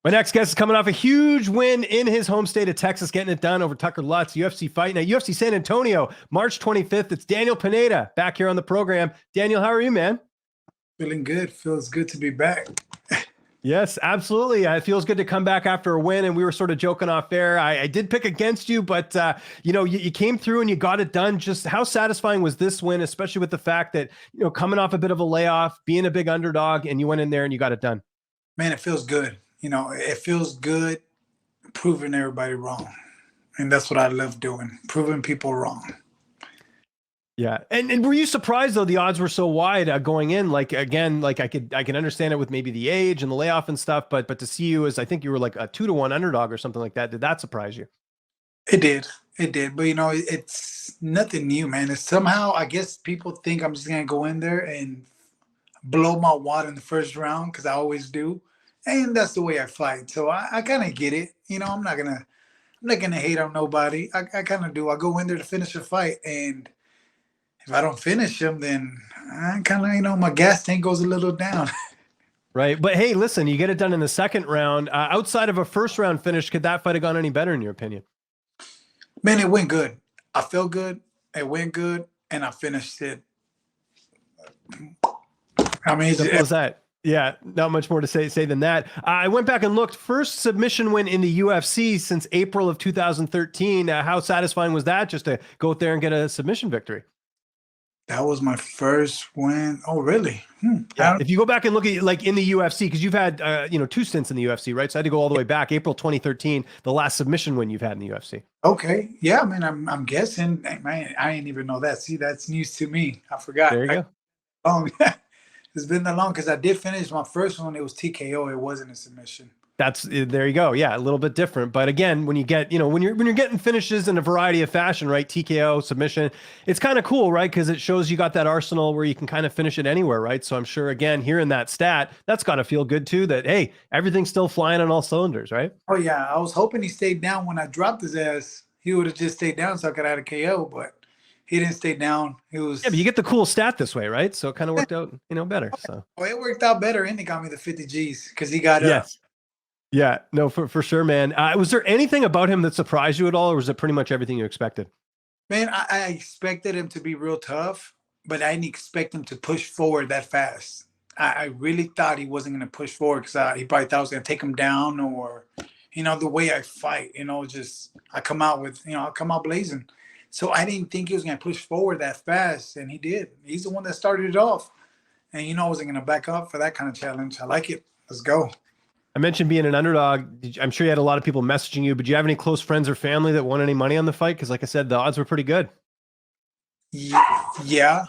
My next guest is coming off a huge win in his home state of Texas, getting it done over Tucker Lutz, UFC Fight Night, UFC San Antonio, March 25th. It's Daniel Pineda back here on the program. Daniel, how are you, man? Feeling good. Feels good to be back. Yes, absolutely. It feels good to come back after a win, and we were sort of joking off air. I did pick against you, but you came through and you got it done. Just how satisfying was this win, especially with the fact that coming off a bit of a layoff, being a big underdog, and you went in there and you got it done. Man, it feels good. It feels good proving everybody wrong. And that's what I love doing, proving people wrong. Yeah. And were you surprised though the odds were so wide going in? Like again, like I can understand it with maybe the age and the layoff and stuff, but to see you as I think you were like a 2-1 underdog or something like that, did that surprise you? It did. It did. But it's nothing new, man. It's somehow I guess people think I'm just gonna go in there and blow my wad in the first round because I always do. And that's the way I fight. So I kind of get it. I'm not gonna hate on nobody. I kind of do. I go in there to finish a fight, and if I don't finish them, then I kind of, my gas tank goes a little down. Right. But hey, listen, you get it done in the second round. Outside of a first round finish, could that fight have gone any better in your opinion? Man, it went good. I felt good. It went good, and I finished it. I mean, Simple as that. Yeah, not much more to say than that. I went back and looked. First submission win in the UFC since April of 2013. How satisfying was that just to go out there and get a submission victory? that was my first win. Oh, really? Yeah. If you go back and look at like in the UFC, because you've had two stints in the UFC, right? So I had to go all the way back, April 2013, the last submission win you've had in the UFC. Okay. Yeah, I mean, I'm guessing. Man, I didn't even know that. See, that's news to me. I forgot. There you go. Long. It's been that long because I did finish my first one. It was TKO. It wasn't a submission. There you go. Yeah, a little bit different. But again, when you get, when you're getting finishes in a variety of fashion, right? TKO, submission, it's kind of cool, right? Because it shows you got that arsenal where you can kind of finish it anywhere, right? So I'm sure again, hearing that stat, that's got to feel good too, that hey, everything's still flying on all cylinders, right? Oh yeah. I was hoping he stayed down when I dropped his ass. He would have just stayed down so I could have had a KO, but he didn't stay down. It was but you get the cool stat this way, right? So it kind of worked out, better. So it worked out better, and he got me the 50 G's because he got yes. Yeah, no, for sure, man. Was there anything about him that surprised you at all, or was it pretty much everything you expected? Man, I expected him to be real tough, but I didn't expect him to push forward that fast. I really thought he wasn't going to push forward because he probably thought I was going to take him down, or, the way I fight, just I come out I come out blazing. So I didn't think he was going to push forward that fast, and he did. He's the one that started it off, and I wasn't going to back up for that kind of challenge. I like it. Let's go. I mentioned being an underdog. I'm sure you had a lot of people messaging you, but do you have any close friends or family that won any money on the fight? Because like I said, the odds were pretty good. Yeah.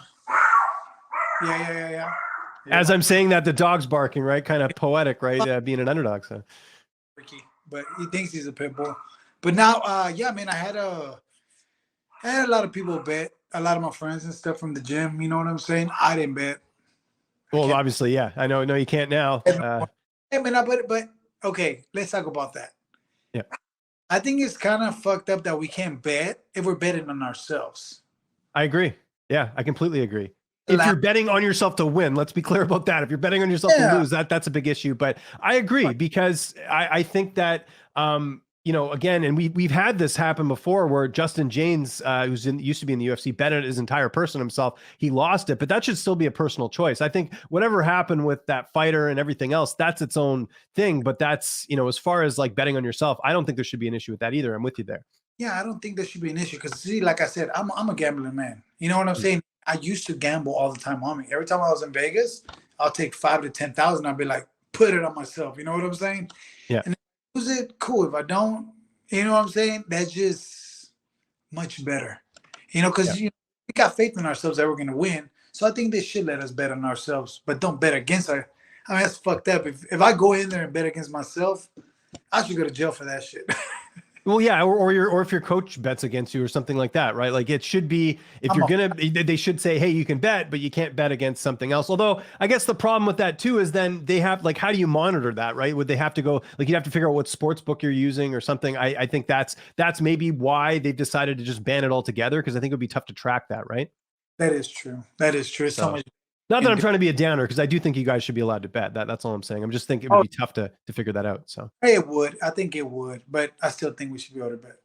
As I'm saying that, the dog's barking, right? Kind of poetic, right? Being an underdog. So, but he thinks he's a pit bull. But now, yeah, man, I had a lot of people bet. A lot of my friends and stuff from the gym. You know what I'm saying? I didn't bet. Well, obviously, yeah. I know. No, you can't now. I mean, but okay, let's talk about that. Yeah. I think it's kind of fucked up that we can't bet if we're betting on ourselves. I agree. Yeah, I completely agree. If you're betting on yourself to win, let's be clear about that. If you're betting on yourself to lose, that's a big issue. But I agree because I think that again, and we've had this happen before where Justin James, used to be in the UFC, bet on his entire person himself. He lost it, but that should still be a personal choice. I think whatever happened with that fighter and everything else, that's its own thing. But that's, as far as like betting on yourself, I don't think there should be an issue with that either. I'm with you there. Yeah, I don't think there should be an issue because, see, like I said, I'm a gambling man. You know what I'm saying? I used to gamble all the time on me. Every time I was in Vegas, I'll take 5,000 to 10,000. I'll be like, put it on myself. You know what I'm saying? Yeah. And use it, cool. If I don't, you know what I'm saying? That's just much better. Because we got faith in ourselves that we're going to win. So I think they should let us bet on ourselves, but don't bet against our. I mean, that's fucked up. If I go in there and bet against myself, I should go to jail for that shit. Well, yeah, or if your coach bets against you or something like that, right? Like it should be they should say, hey, you can bet, but you can't bet against something else. Although I guess the problem with that too is then they have like, how do you monitor that, right? Would they have to go like you'd have to figure out what sports book you're using or something? I think that's maybe why they've decided to just ban it altogether because I think it would be tough to track that, right? That is true. It's so much. Not that I'm And trying to be a downer, because I do think you guys should be allowed to bet. That's all I'm saying. I'm just thinking it would oh, be tough to figure that out. So it would. I think it would, but I still think we should be able to bet.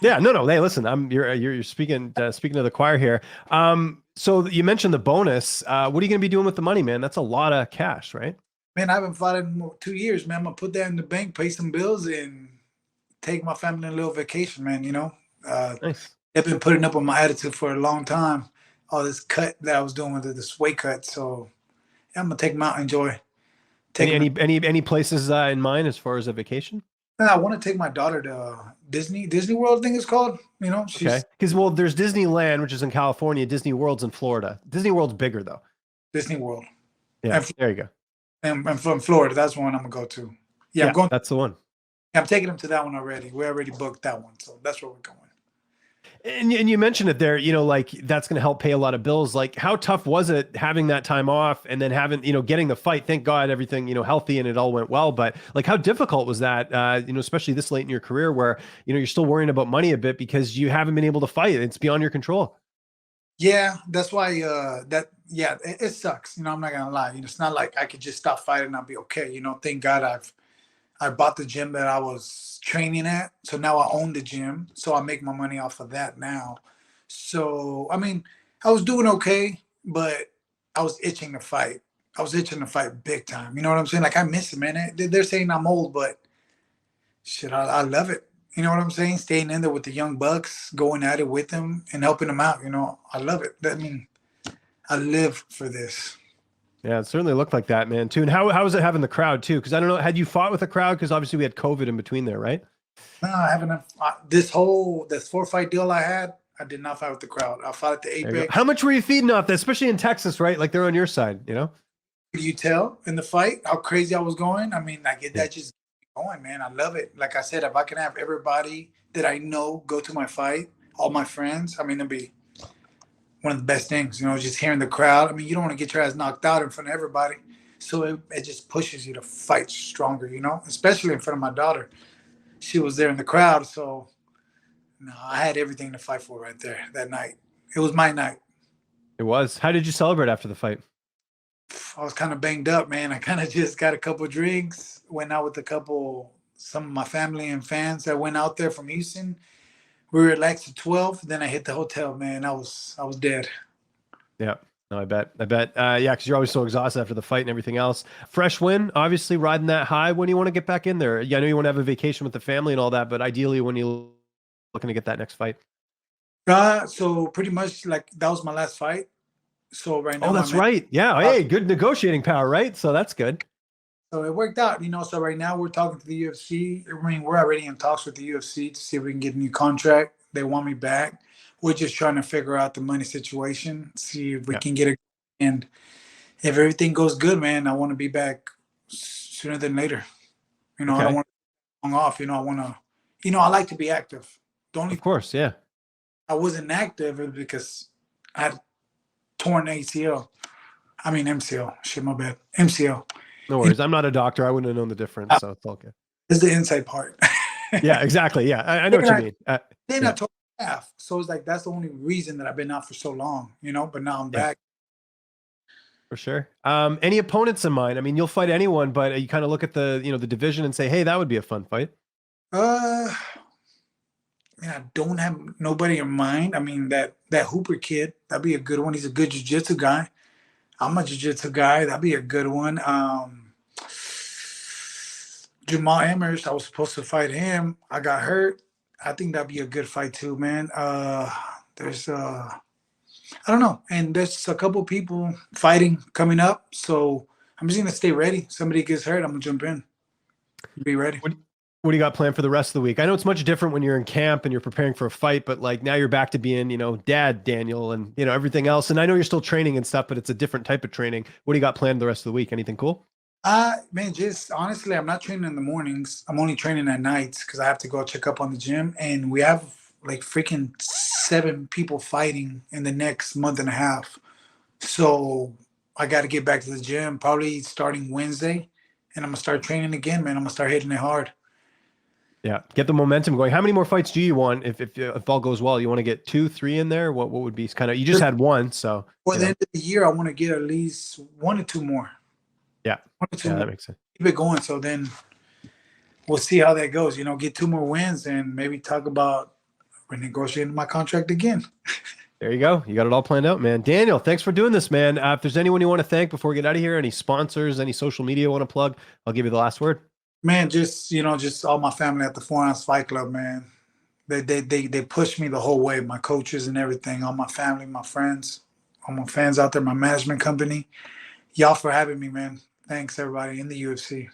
yeah, no. Hey, listen, you're speaking to the choir here. So you mentioned the bonus. What are you going to be doing with the money, man? That's a lot of cash, right? Man, I haven't fought in 2 years, man. I'm gonna put that in the bank, pay some bills, and take my family on a little vacation, man. Nice. They've been putting up on my attitude for a long time. All this cut that I was doing with this weight cut, so yeah, I'm gonna take them out, and enjoy. Take them. Any places in mind as far as a vacation? And I want to take my daughter to Disney World, I think it's called. Okay, She's because there's Disneyland, which is in California. Disney World's in Florida. Disney World's bigger though. Disney World, Yeah, there you go. and from Florida. That's one I'm gonna go to. Yeah, I'm going. That's the one. I'm taking them to that one already. We already booked that one, so that's where we're going. And you mentioned it there, like that's going to help pay a lot of bills. Like, how tough was it having that time off and then having, getting the fight? Thank God everything, healthy and it all went well. But like, how difficult was that, especially this late in your career where, you're still worrying about money a bit because you haven't been able to fight. It's beyond your control. Yeah, that's why it sucks. I'm not gonna lie. It's not like I could just stop fighting and I'll be okay. Thank God I bought the gym that I was training at. So now I own the gym. So I make my money off of that now. So, I mean, I was doing okay, but I was itching to fight. I was itching to fight big time. You know what I'm saying? Like, I miss it, man. They're saying I'm old, but shit, I love it. You know what I'm saying? Staying in there with the young bucks, going at it with them and helping them out. I love it. I mean, I live for this. Yeah, it certainly looked like that, man, too. And how was it having the crowd, too? Because I don't know, had you fought with a crowd? Because obviously we had COVID in between there, right? No, I haven't. This 4-fight deal I had, I did not fight with the crowd. I fought at the Apex. How much were you feeding off that, especially in Texas, right? Like they're on your side, Could you tell in the fight how crazy I was going? I mean, like that just going, man. I love it. Like I said, if I can have everybody that I know go to my fight, all my friends, I mean, it'd be one of the best things, just hearing the crowd. I mean, you don't want to get your ass knocked out in front of everybody. So it just pushes you to fight stronger, especially in front of my daughter. She was there in the crowd. So no, I had everything to fight for right there that night. It was my night. It was. How did you celebrate after the fight? I was kind of banged up, man. I kind of just got a couple of drinks, went out with some of my family and fans that went out there from Houston. We relaxed at 12. Then I hit the hotel, man. I was dead. Yeah. No, I bet. Yeah, because you're always so exhausted after the fight and everything else. Fresh win, obviously riding that high. When do you want to get back in there? Yeah, I know you want to have a vacation with the family and all that, but ideally, when you looking to get that next fight? So pretty much like that was my last fight. So right now. Oh, that's right. Yeah. Hey, good negotiating power, right? So that's good. So it worked out, So right now we're talking to the UFC. I mean, we're already in talks with the UFC to see if we can get a new contract. They want me back. We're just trying to figure out the money situation, see if we can get it. And if everything goes good, man, I want to be back sooner than later. I don't want to long off. I want to, I like to be active. Of course, yeah. I wasn't active because I had torn ACL. I mean MCL. Shit, my bad. MCL. No worries. I'm not a doctor. I wouldn't have known the difference. So it's all good. It's the inside part. Yeah, exactly. Yeah, I know what you mean. Then I tore half. So it's like that's the only reason that I've been out for so long, but now I'm back. For sure. Any opponents in mind? I mean, you'll fight anyone, but you kind of look at the, the division and say, hey, that would be a fun fight. I don't have nobody in mind. I mean, that Hooper kid, that'd be a good one. He's a good jiu-jitsu guy. I'm a jiu-jitsu guy. That'd be a good one. Jamal Amherst, I was supposed to fight him. I got hurt. I think that'd be a good fight too, man. There's I don't know. And there's a couple people fighting coming up. So I'm just gonna stay ready. Somebody gets hurt, I'm gonna jump in. Be ready. What do you got planned for the rest of the week? I know it's much different when you're in camp and you're preparing for a fight, but like now you're back to being, dad, Daniel, and everything else. And I know you're still training and stuff, but it's a different type of training. What do you got planned the rest of the week? Anything cool? Man, just honestly, I'm not training in the mornings. I'm only training at nights because I have to go check up on the gym. And we have like freaking 7 people fighting in the next month and a half. So I got to get back to the gym probably starting Wednesday. And I'm going to start training again, man. I'm going to start hitting it hard. Yeah, get the momentum going. How many more fights do you want if all goes well? You want to get 2, 3 in there? What would be kind of, you just had one, so For the end of the year, I want to get at least 1 or 2 more. yeah, 1 or 2 yeah, more. that makes sense. Keep it going. So then we'll see how that goes. You know, get 2 more wins and maybe talk about renegotiating my contract again. There you go. You got it all planned out, man. Daniel, thanks for doing this, man. If there's anyone you want to thank before we get out of here, any sponsors, any social media you want to plug, I'll give you the last word. Man, just just all my family at the 4 Ounce Fight Club, man. They pushed me the whole way. My coaches and everything, all my family, my friends, all my fans out there, my management company. Y'all for having me, man. Thanks everybody in the UFC.